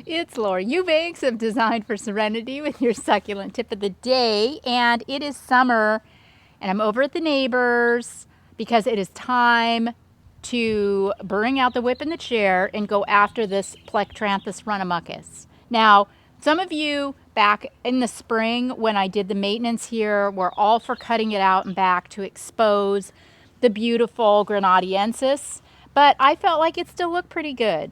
It's Laura Eubanks of Design for Serenity with your succulent tip of the day. And it is summer, and I'm over at the neighbors because it is time to bring out the whip and the chair and go after this Plectranthus runamucus. Now, some of you back in the spring when I did the maintenance here were all for cutting it out and back to expose the beautiful Grenadiensis, but I felt like it still looked pretty good.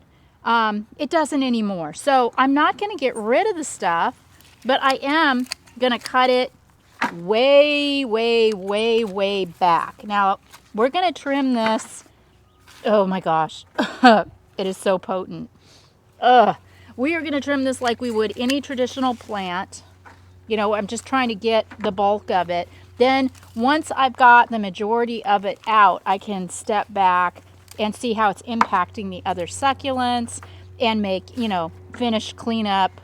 It doesn't anymore. So I'm not going to get rid of the stuff, but I am going to cut it way, way, way, way back. Now, we're going to trim this. Oh my gosh. It is so potent. We are going to trim this like we would any traditional plant. You know, I'm just trying to get the bulk of it. Then once I've got the majority of it out, I can step back and see how it's impacting the other succulents and make, you know, finish, clean up,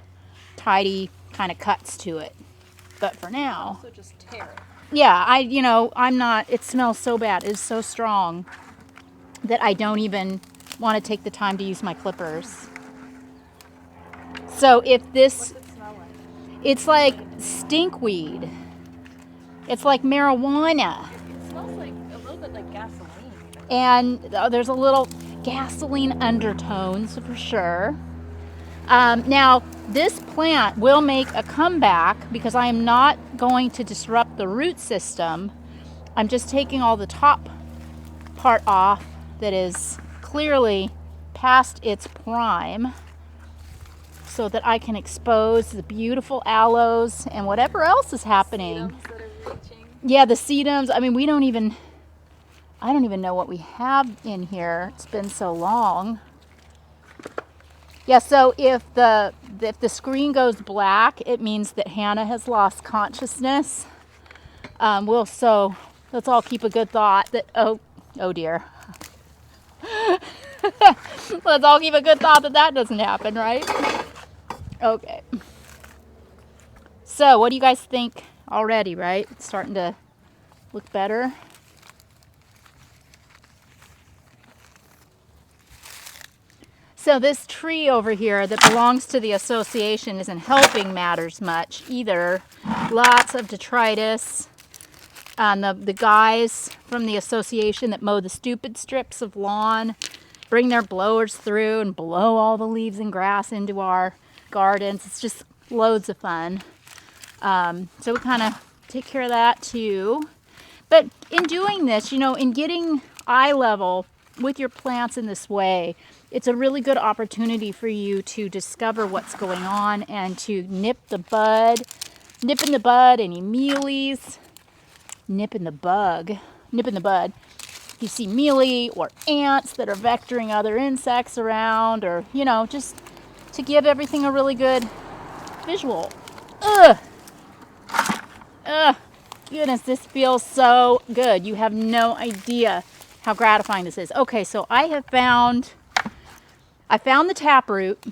tidy kind of cuts to it. But for now, So just tear it. yeah, I'm not, it smells so bad. It's so strong that I don't even want to take the time to use my clippers. So if this, What's it smell like? it's like stinkweed. It's like marijuana. It smells like a little bit like gasoline. And there's a little gasoline undertones for sure. Now, this plant will make a comeback because I am not going to disrupt the root system. I'm just taking all the top part off that is clearly past its prime so that I can expose the beautiful aloes and whatever else is happening. Sedums that are reaching. Yeah, the sedums. I mean, I don't even know what we have in here. It's been so long. Yeah, so if the screen goes black, it means that Hannah has lost consciousness. So let's all keep a good thought that, oh dear. Let's all keep a good thought that doesn't happen, right? Okay. So what do you guys think already, right? It's starting to look better. So this tree over here that belongs to the association isn't helping matters much either. Lots of detritus. The guys from the association that mow the stupid strips of lawn bring their blowers through and blow all the leaves and grass into our gardens. It's just loads of fun. So we kind of take care of that too. But in doing this, you know, in getting eye level with your plants in this way, it's a really good opportunity for you to discover what's going on and to nip in the bud any mealies, nip in the bud. If you see mealy or ants that are vectoring other insects around, or, you know, just to give everything a really good visual. Goodness, this feels so good. You have no idea how gratifying this is. Okay, so I found the taproot,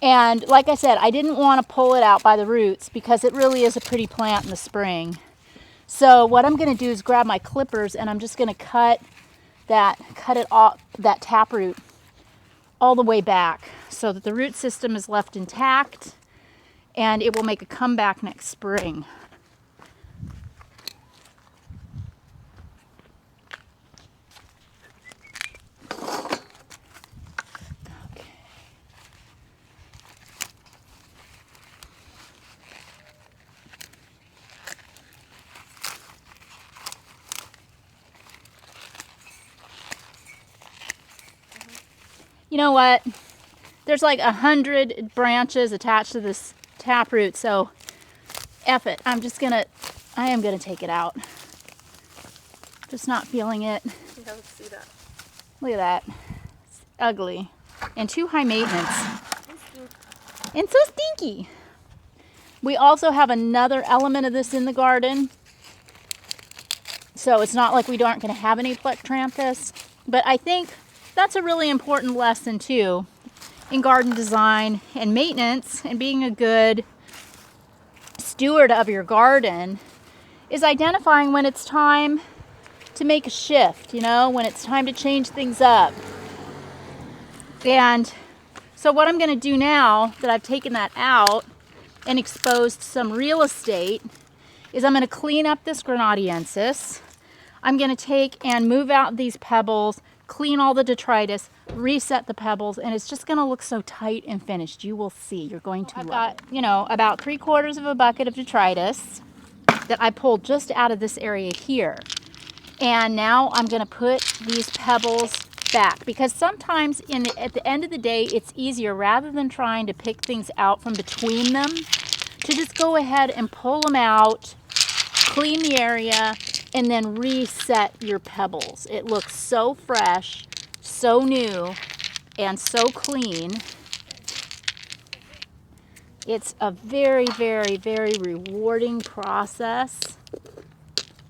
and like I said, I didn't want to pull it out by the roots because it really is a pretty plant in the spring. So what I'm going to do is grab my clippers and I'm just going to cut it off, that taproot all the way back so that the root system is left intact and it will make a comeback next spring. You know what? There's like 100 branches attached to this taproot, so F it. I am gonna take it out. Just not feeling it. Yeah, let's see that. Look at that. It's ugly. And too high maintenance. And so stinky. We also have another element of this in the garden. So it's not like we aren't going to have any Plectranthus. But I think that's a really important lesson too in garden design and maintenance and being a good steward of your garden is identifying when it's time to make a shift, you know, when it's time to change things up. And So what I'm going to do now that I've taken that out and exposed some real estate is I'm going to clean up this grenadiensis. I'm going to take and move out these pebbles, clean all the detritus, reset the pebbles, and it's just going to look so tight and finished. You will see. You're going to love it. You know, about 3/4 of a bucket of detritus that I pulled just out of this area here. And now I'm going to put these pebbles back, because sometimes at the end of the day, it's easier, rather than trying to pick things out from between them, to just go ahead and pull them out, clean the area, and then reset your pebbles. It looks so fresh, so new, and so clean. It's a very, very, very rewarding process,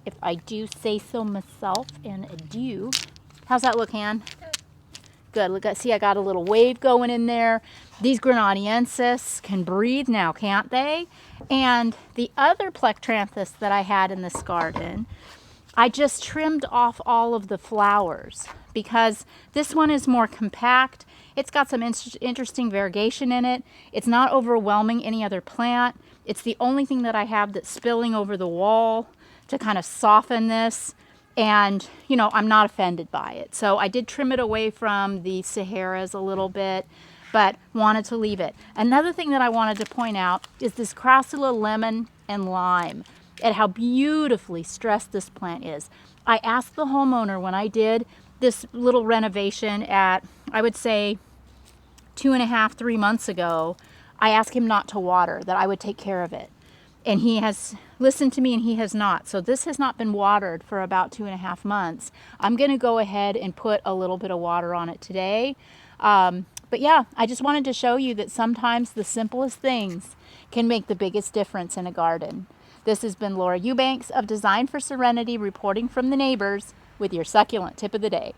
if I do say so myself, and I do. How's that look, Han? Good. Look, see, I got a little wave going in there. These grenadiensis can breathe now, can't they? And the other plectranthus that I had in this garden, I just trimmed off all of the flowers because this one is more compact. It's got some interesting variegation in it. It's not overwhelming any other plant. It's the only thing that I have that's spilling over the wall to kind of soften this. And, you know, I'm not offended by it. So I did trim it away from the Saharas a little bit, but wanted to leave it. Another thing that I wanted to point out is this Crassula lemon and lime, and how beautifully stressed this plant is. I asked the homeowner when I did this little renovation at, I would say, 2.5, 3 months ago, I asked him not to water, that I would take care of it. And he has listened to me, and he has not. So this has not been watered for about 2.5 months. I'm going to go ahead and put a little bit of water on it today. But yeah, I just wanted to show you that sometimes the simplest things can make the biggest difference in a garden. This has been Laura Eubanks of Design for Serenity, reporting from the neighbors with your succulent tip of the day.